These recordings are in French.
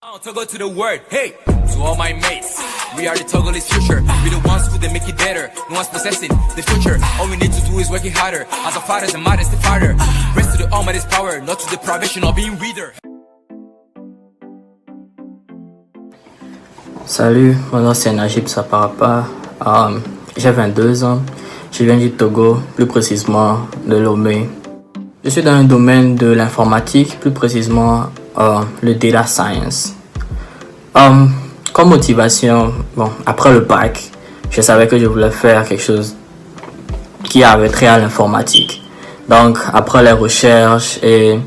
Togo to the word, hey, to all my mates, we are the Togolese future, we the ones who they make it better, no one's possessing the future, all we need to do is work it harder, as our fathers and mothers the father, rest to the Almighty's power, not to the privation of being reader. Salut, mon nom c'est Najib Saparapa, j'ai 22 ans, je viens du Togo, plus précisément de Lomé. Je suis dans le domaine de l'informatique, plus précisément le data science. Comme motivation, après le bac, je savais que je voulais faire quelque chose qui avait trait à l'informatique. Donc, après les recherches et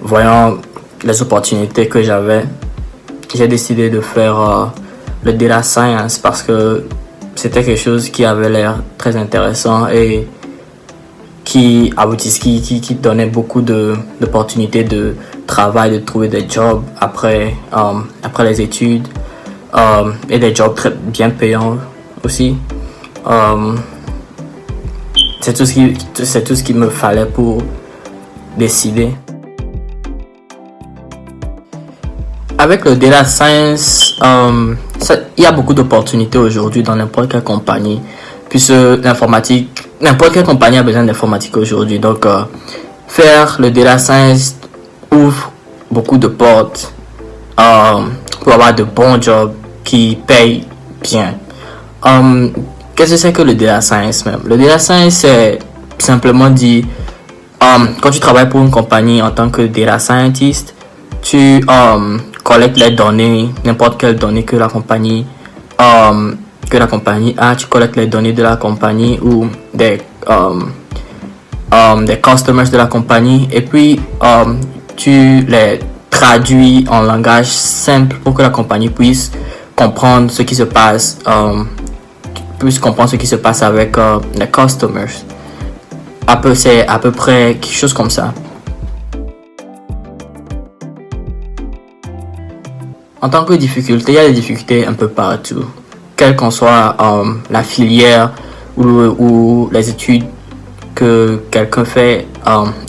voyant les opportunités que j'avais, j'ai décidé de faire le data science parce que c'était quelque chose qui avait l'air très intéressant et qui donnait beaucoup d'opportunités de travail, de trouver des jobs après les études et des jobs très bien payants aussi. C'est tout ce qu'il me fallait pour décider. Avec le data science, il y a beaucoup d'opportunités aujourd'hui dans n'importe quelle compagnie, puisque n'importe quelle compagnie a besoin d'informatique aujourd'hui. Donc, faire le data science ouvre beaucoup de portes pour avoir de bons jobs qui payent bien. Qu'est-ce que c'est que le data science même? Le data science, c'est simplement dit, quand tu travailles pour une compagnie en tant que data scientist, tu collectes les données, n'importe quelle donnée que la compagnie a, tu collectes les données de la compagnie ou des customers de la compagnie et puis tu les traduis en langage simple pour que la compagnie puisse comprendre ce qui se passe, avec les customers. C'est à peu près quelque chose comme ça. En tant que difficulté, il y a des difficultés un peu partout. Quelle qu'en soit la filière ou les études que quelqu'un fait,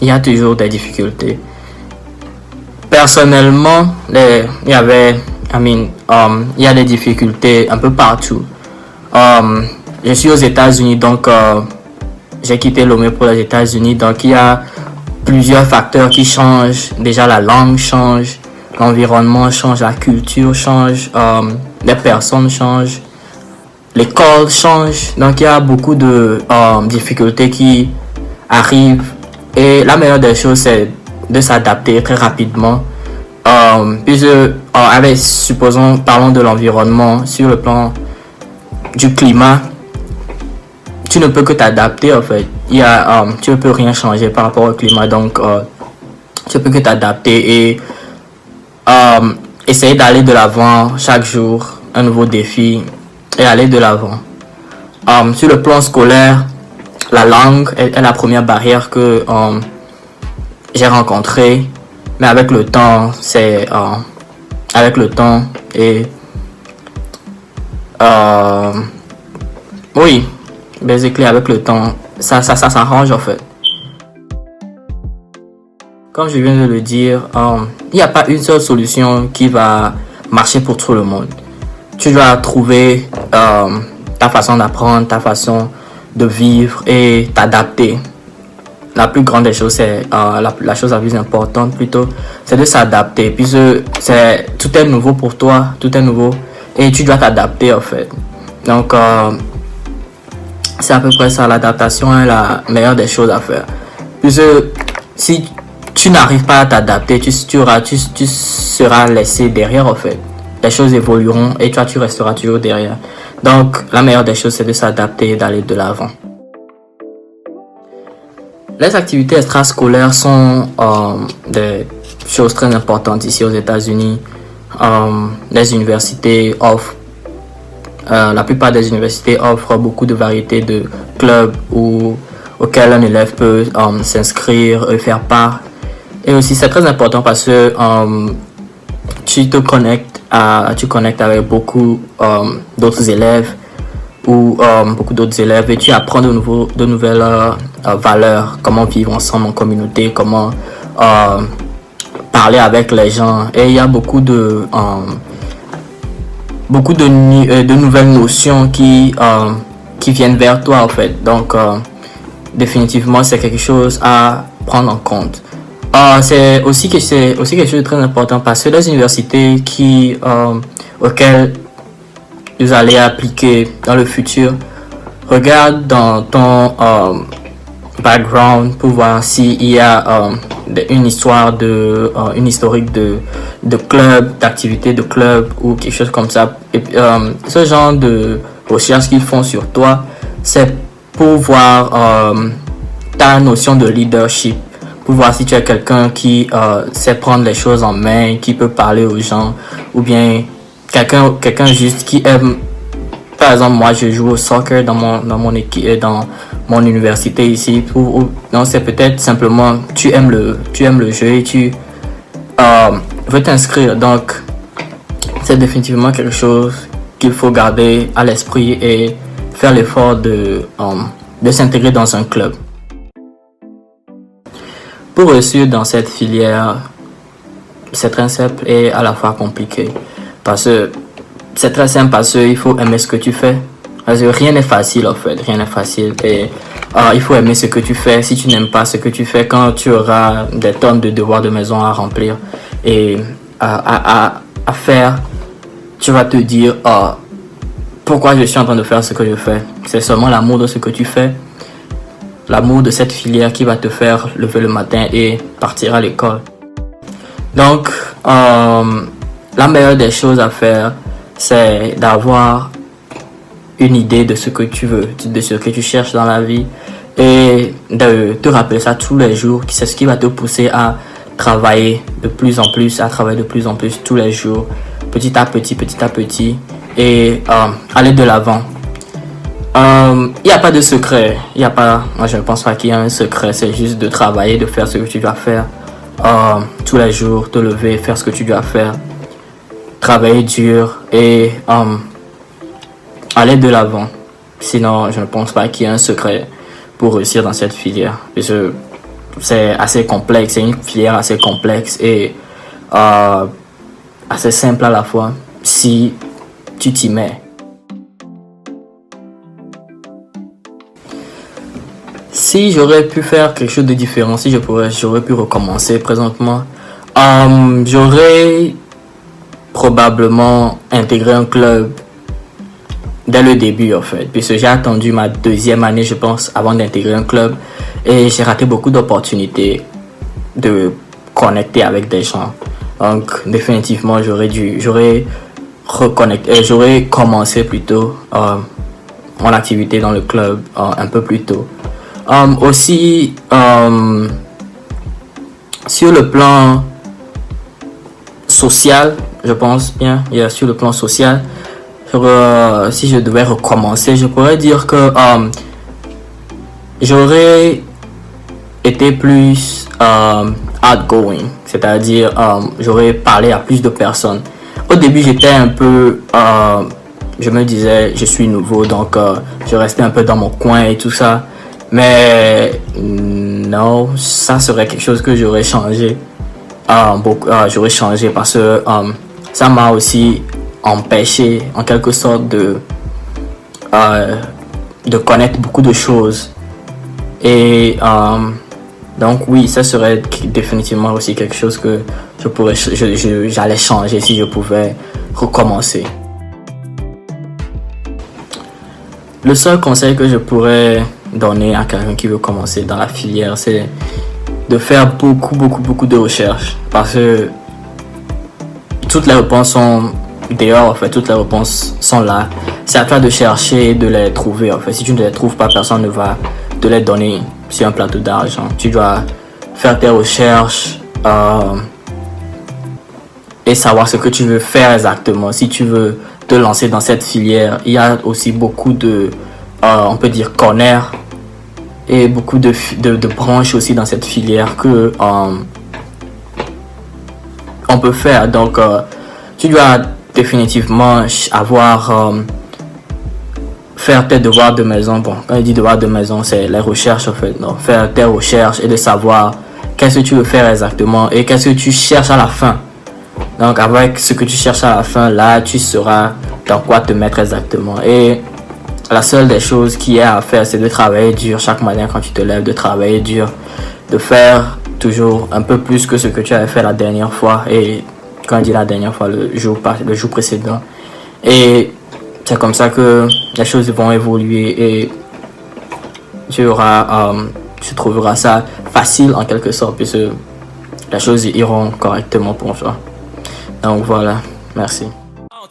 il y a toujours des difficultés. Personnellement, il y a des difficultés un peu partout. Je suis aux États-Unis, donc j'ai quitté Lomé pour les États-Unis. Donc il y a plusieurs facteurs qui changent. Déjà la langue change, l'environnement change, la culture change, les personnes changent, l'école change. Donc il y a beaucoup de difficultés qui arrivent. Et la meilleure des choses, c'est de s'adapter très rapidement. Parlons de l'environnement, sur le plan du climat, tu ne peux que t'adapter en fait. Tu ne peux rien changer par rapport au climat, donc tu ne peux que t'adapter et essayer d'aller de l'avant chaque jour, un nouveau défi et aller de l'avant. Sur le plan scolaire, la langue est la première barrière que j'ai rencontrée, mais avec le temps avec le temps, ça s'arrange en fait. Comme je viens de le dire, il n'y a pas une seule solution qui va marcher pour tout le monde. Tu dois trouver ta façon d'apprendre, ta façon de vivre et t'adapter. La plus grande des choses, c'est la chose la plus importante plutôt, c'est de s'adapter. Puisque tout est nouveau pour toi, tout est nouveau et tu dois t'adapter en fait. Donc c'est à peu près ça, l'adaptation est la meilleure des choses à faire. Puisque si tu n'arrives pas à t'adapter, tu seras laissé derrière en fait. Les choses évolueront et toi tu resteras toujours derrière. Donc la meilleure des choses, c'est de s'adapter et d'aller de l'avant. Les activités extrascolaires sont des choses très importantes ici aux États-Unis. Les universités offrent, la plupart des universités offrent beaucoup de variétés de clubs auxquels un élève peut s'inscrire et faire part. Et aussi c'est très important parce que tu connectes avec beaucoup d'autres élèves et tu apprends de nouvelles valeurs, comment vivre ensemble en communauté, comment parler avec les gens et il y a beaucoup de nouvelles notions qui viennent vers toi en fait. Donc définitivement c'est quelque chose à prendre en compte. C'est aussi quelque chose de très important parce que les universités auxquelles vous allez appliquer dans le futur, regarde dans ton background pour voir s'il y a une histoire une historique de club, d'activité de club ou quelque chose comme ça. Et ce genre de recherche qu'ils font sur toi, c'est pour voir ta notion de leadership, pour voir si tu es quelqu'un qui sait prendre les choses en main, qui peut parler aux gens, ou bien quelqu'un juste qui aime. Par exemple, moi je joue au soccer dans mon équipe, dans mon université ici. Non, c'est peut-être simplement tu aimes le jeu et tu veux t'inscrire. Donc c'est définitivement quelque chose qu'il faut garder à l'esprit et faire l'effort de s'intégrer dans un club. Pour réussir dans cette filière, c'est très simple et à la fois compliqué. C'est très simple parce qu'il faut aimer ce que tu fais. Parce que rien n'est facile en fait, rien n'est facile. Et il faut aimer ce que tu fais. Si tu n'aimes pas ce que tu fais, quand tu auras des tonnes de devoirs de maison à remplir et à faire, tu vas te dire pourquoi je suis en train de faire ce que je fais. C'est seulement l'amour de ce que tu fais, l'amour de cette filière qui va te faire lever le matin et partir à l'école. Donc, la meilleure des choses à faire, c'est d'avoir une idée de ce que tu veux, de ce que tu cherches dans la vie et de te rappeler ça tous les jours. C'est ce qui va te pousser à travailler de plus en plus, tous les jours, petit à petit et aller de l'avant. Il n'y a pas de secret, moi je ne pense pas qu'il y a un secret, c'est juste de travailler, de faire ce que tu dois faire tous les jours, te lever, faire ce que tu dois faire, travailler dur et aller de l'avant. Sinon, je ne pense pas qu'il y ait un secret pour réussir dans cette filière. Parce que c'est assez complexe, c'est une filière assez complexe et assez simple à la fois si tu t'y mets. Si j'aurais pu faire quelque chose de différent, si j'aurais pu recommencer présentement, j'aurais probablement intégré un club dès le début en fait, puisque j'ai attendu ma deuxième année je pense avant d'intégrer un club et j'ai raté beaucoup d'opportunités de connecter avec des gens. Donc définitivement j'aurais commencé plutôt mon activité dans le club un peu plus tôt. Aussi sur le plan social, je pense bien, sur le plan social, si je devais recommencer, je pourrais dire que j'aurais été plus outgoing, c'est-à-dire j'aurais parlé à plus de personnes. Au début, j'étais un peu, je me disais, je suis nouveau, donc je restais un peu dans mon coin et tout ça. Mais non, ça serait quelque chose que j'aurais changé. J'aurais changé parce que ça m'a aussi empêché en quelque sorte de connaître beaucoup de choses. Et donc oui, ça serait définitivement aussi quelque chose que j'allais changer si je pouvais recommencer. Le seul conseil que je pourrais donner à quelqu'un qui veut commencer dans la filière, c'est de faire beaucoup de recherches, parce que toutes les réponses sont dehors en fait, toutes les réponses sont là. C'est à toi de chercher et de les trouver en fait. Si tu ne les trouves pas, personne ne va te les donner sur un plateau d'argent. Tu dois faire tes recherches et savoir ce que tu veux faire exactement. Si tu veux te lancer dans cette filière, il y a aussi beaucoup de on peut dire corners et beaucoup de branches aussi dans cette filière que on peut faire. Donc tu dois définitivement faire tes devoirs de maison. Bon, quand je dis devoirs de maison, c'est les recherches en fait. Donc faire tes recherches et de savoir qu'est-ce que tu veux faire exactement et qu'est-ce que tu cherches à la fin. Donc avec ce que tu cherches à la fin, là, tu sauras dans quoi te mettre exactement. Et la seule des choses qui est à faire, c'est de travailler dur chaque matin quand tu te lèves, de travailler dur, de faire toujours un peu plus que ce que tu avais fait la dernière fois. Et quand je dis la dernière fois, le jour précédent. Et c'est comme ça que les choses vont évoluer et tu trouveras ça facile en quelque sorte puisque les choses iront correctement pour toi. Donc voilà, merci.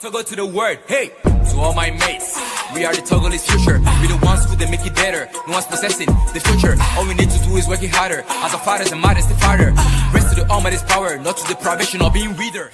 Togo to the word, hey, to all my mates. We are the Togolese future. We the ones who they make it better. No one's possessing the future. All we need to do is working harder. As our fathers and mothers, the father. Rest to the Almighty's power, not to the privation of being reader.